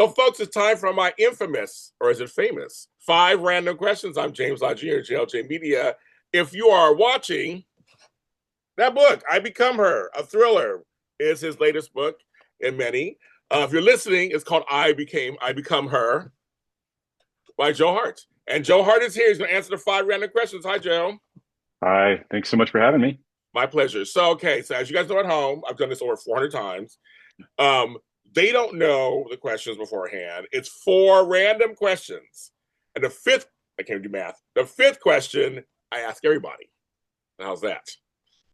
So, folks, it's time for my infamous, or is it famous, 5 random questions. I'm James Lodgier, JLJ Media. If you are watching that book, I Become Her, a thriller, is his latest book in many. If you're listening, it's called I Become Her by Joe Hart. And Joe Hart is here. He's going to answer the 5 random questions. Hi, Joe. Hi, thanks so much for having me. My pleasure. So, okay, so as you guys know at home, I've done this over 400 times. Um, they don't know the questions beforehand. It's 4 random questions. And the fifth, I can't do math. The fifth question, I ask everybody. How's that?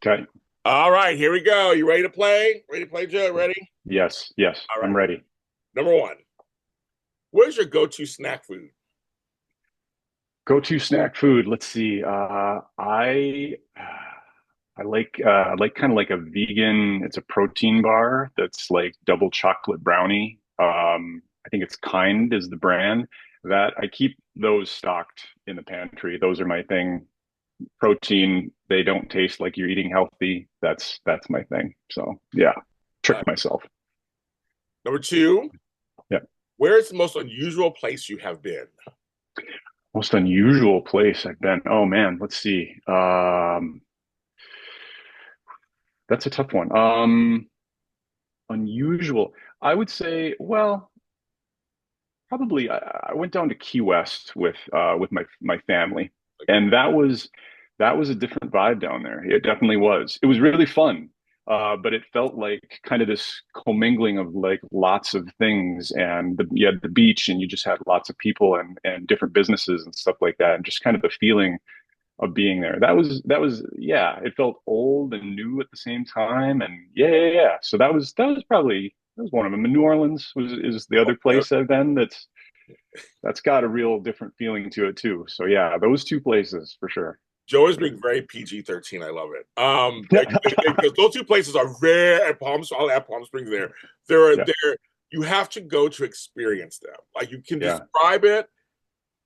Okay. All right, here we go. You ready to play? Ready to play, Joe? Ready? Yes, All I'm right. ready. Number one, what is your go-to snack food? Go-to snack food. Let's see. I like kind of like a vegan. It's a protein bar that's like double chocolate brownie. I think it's Kind is the brand that I keep those stocked in the pantry. Those are my thing. Protein. They don't taste like you're eating healthy. That's my thing. So yeah, trick Uh, myself. Number two, Yeah. where is the most unusual place you have been? Most unusual place I've been. Oh man, let's see. That's a tough one. Unusual. I would say, well, probably I went down to Key West with my family, and that was a different vibe down there. It definitely was. It was really fun. But it felt like kind of this commingling of like lots of things, and you had the beach, and you just had lots of people and different businesses and stuff like that, and just kind of the feeling of being there. That was yeah, it felt old and new at the same time, and yeah. So that was probably that was one of them. And New Orleans was is the other Okay. place I've been that's got a real different feeling to it too. So yeah, those two places for sure. Joe is being very PG-13. I love it. Because those two places are very I'll add Palm Springs there. Yeah, You have to go to experience them. Like you can yeah, describe it,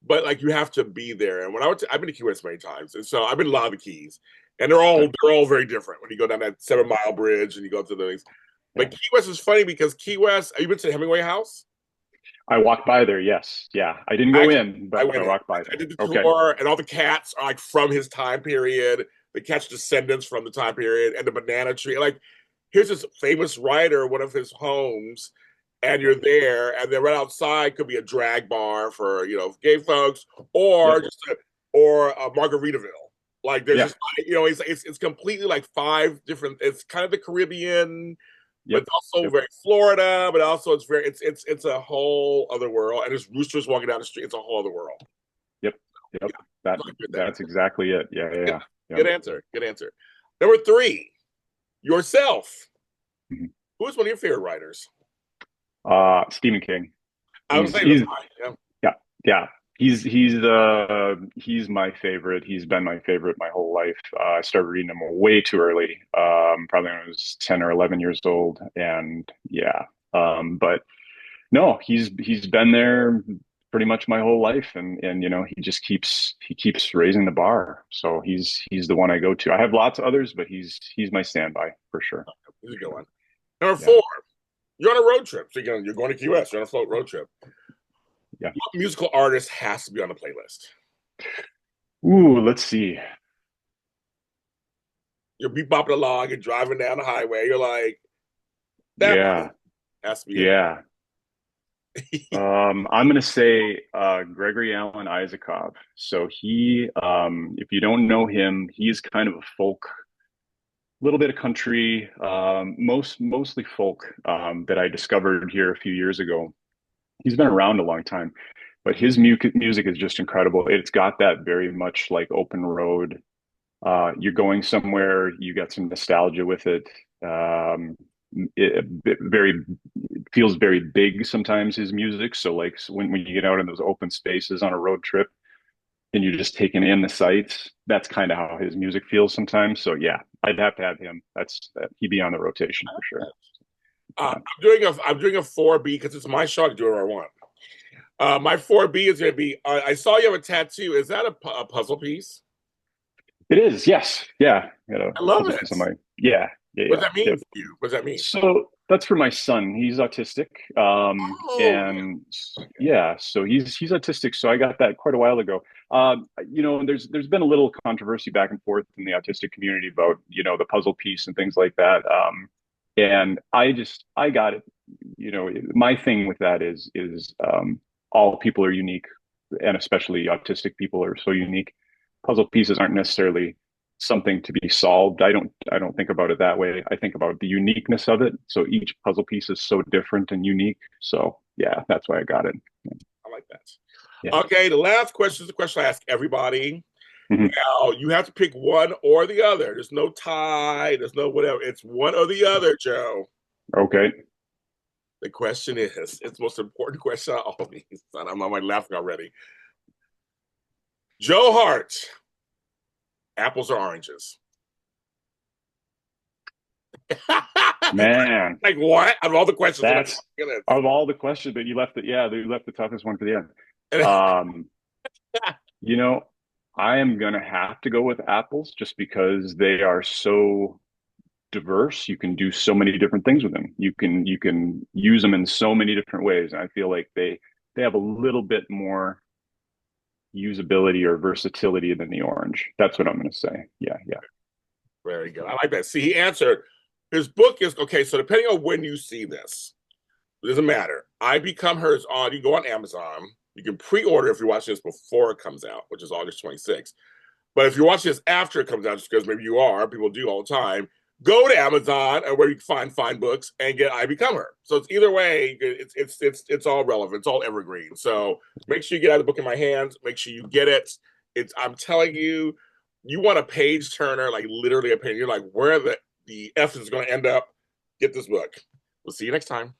but like you have to be there. And when I've been to Key West many times, and so I've been to a lot of the Keys, and yeah, they're all very different. When you go down that 7 Mile bridge and you go to the things, yeah. but Key West is funny because Key West. Have you been to the Hemingway House? I walked by there. Yes, yeah. I didn't I go actually in, I but I went in. walked by I there. did the Okay. tour, and all the cats are like from his time period. They catch descendants from the time period, and the banana tree. Like, here's this famous writer, one of his homes, and Yeah, you're there, and then right outside could be a drag bar for gay folks, yeah, or or a Margaritaville. Like, there's yeah, just it's completely like 5 different. It's kind of the Caribbean, but yep, it's also yep, very Florida, but also it's a whole other world. And there's roosters walking down the street. It's a whole other world. yep, yep. Yeah, That so I did that. that's exactly it. Yeah, yeah, Good, yeah. Yeah. good answer. Good answer. Number three, yourself. Mhm. Who's one of your favorite writers? Stephen King. I was He's saying that's he's mine. Yeah. Yeah, yeah. He's my favorite. He's been my favorite my whole life. I started reading him way too early, probably when I was 10 or 11 years old, and yeah. But no, he's been there pretty much my whole life, and he keeps raising the bar. So he's the one I go to. I have lots of others, but he's my standby for sure. Here's a good one. Number Yeah, four, you're on a road trip. So you're going to Key West. You're on a float road trip. yeah. What musical artist has to be on the playlist? Ooh, let's see. You're beat bopping along and driving down the highway. You're like, that one Yeah, has to be in yeah. I'm gonna say Gregory Alan Isakov. So if you don't know him, he's kind of a folk, little bit of country, mostly folk that I discovered here a few years ago. He's been around a long time, but his music is just incredible. It's got that very much like open road. You're going somewhere, you got some nostalgia with it. It very feels very big sometimes his music. So like when you get out in those open spaces on a road trip and you're just taking in the sights, that's kind of how his music feels sometimes. So yeah, I'd have to have him. He'd be on the rotation for sure. Yeah. I'm doing a 4B because it's my show. I can do whatever I want. My 4B is going to be. I saw you have a tattoo. Is that a puzzle piece? It is, yes. Yeah. Got a I love puzzle it. piece on my yeah, yeah, What does yeah. that mean Yep. for you? What does that mean? So That's for my son. He's autistic. Oh, And yeah, so he's autistic. So I got that quite a while ago. There's been a little controversy back and forth in the autistic community about, the puzzle piece and things like that. And I got it. My thing with that is all people are unique, and especially autistic people are so unique. Puzzle pieces aren't necessarily something to be solved. I don't think about it that way. I think about the uniqueness of it. So each puzzle piece is so different and unique. So yeah, that's why I got it. I like that. Yeah. Okay, the last question is the question I ask everybody. Mhm. Now, you have to pick one or the other. There's no tie, there's no whatever. It's one or the other, Joe. Okay. The question is, it's the most important question of all these. I'm like laughing already. Joe Hart, apples or oranges? Man, Like what? Out of all the questions, I'm like, that's oh my of all the questions, but you left the toughest one for the end. goodness. Um, you know, I am gonna have to go with apples just because they are so diverse. You can do so many different things with them. You can use them in so many different ways. And I feel like they have a little bit more usability or versatility than the orange. That's what I'm going to say. Yeah, yeah. Very good. I like that. See, he answered. His book is okay. So depending on when you see this, it doesn't matter. I Become Her is on. You go on Amazon. You can pre-order if you're watching this before it comes out, which is August 26th. But if you're watching this after it comes out, just because maybe you are, people do all the time, go to Amazon and where you can find fine books and get I Become Her. So it's either way, it's all relevant, it's all evergreen. So make sure you get out the book in my hands. Make sure you get it. It's I'm telling you, you want a page turner, like literally a page. You're like, where the F is going to end up? Get this book. We'll see you next time.